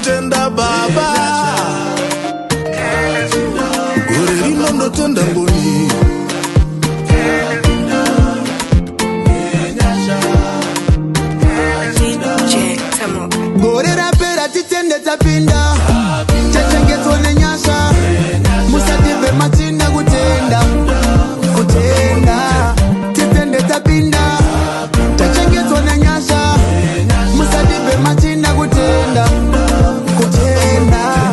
ndotenda baba gore rino ndotenda ngoni gore rapera titende tapinda chachengetswa nenyasha musatipe matsinda kutenda titende tapinda chachengetswa nenyasha musatipe matsinda kutenda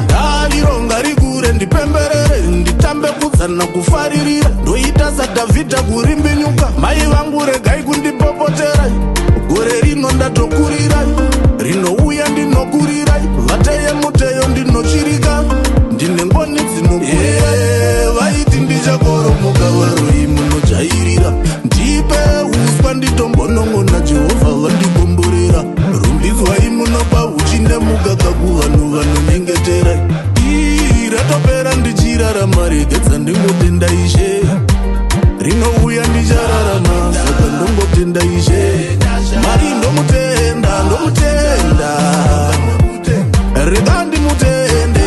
dalironga rigure ndipemberere nditambe kudzana kufaririra ndoita sadhavhidha kurimbinyuka mai vangu regai kundipopotera gore rino ndatokurirai rinouya ndinokurirai vateye muteyo ndinochirika ndine ngoni dzinokurira vaiti ndichakoromoka varoi munojairira ndipe uswa nditombonongona jehovha vandikomborera rumbidzwai munopa uchindemugaga kuvanhu vanonyengetera ratopera ndichirarama regedza ndingotenda ishe rinouya ndichararama saka ndongotenda ishe mari ndomutenda rega ndimutende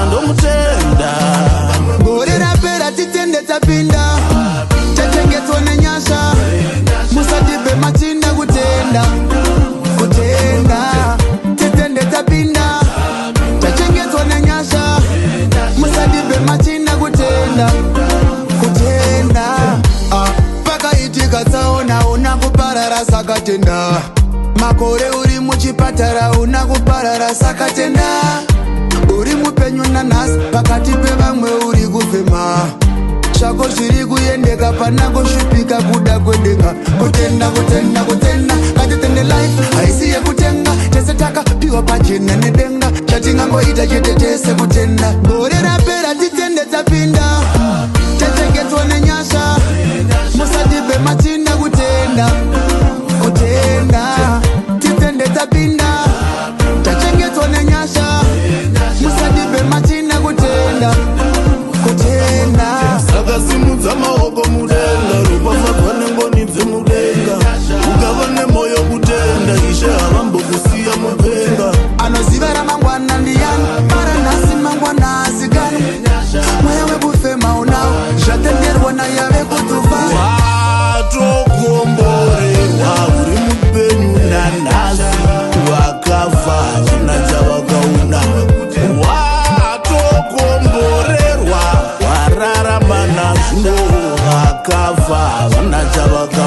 ndomutenda gore rapera titende tapinda chachengetswa nenyasha musatipe matsinda kutenda titende tapinda chachengetswa nenyasha musatipe matsinda kutenda pakaitika tsaona una kuparara sakatenda makore uri muchipatara una kuparara sakatenda uri mupenyu nanhasi pakati pevamwe uri kufema zvako zviri kuyendeka pana kushupika kuda kwendeka kutenda ngatitende life haisi yekutenga tese takapiwa pachena nedenga chatingangoita chete tese kutenda gore rapera titende tapinda chachengetswa nenyasha musatipe matsinda kutenda titende tapinda chachengetswa nenyasha musatipe matsinda kutenda saka simudza maoko mudenga ropafadzwa nengoni dzemudenga ukava nemwoyo kutenda ishe havambokusiya mupenga anoziva ramangwana ndiyani mara nhasi mangwana asikani mweya wekufema unawo zvatenderwa nayave kutufa watokomborerwa uri mupenyu nanhasi vakafa china chavakauna watokomborerwa wararama nazvo vakafa vana chavaka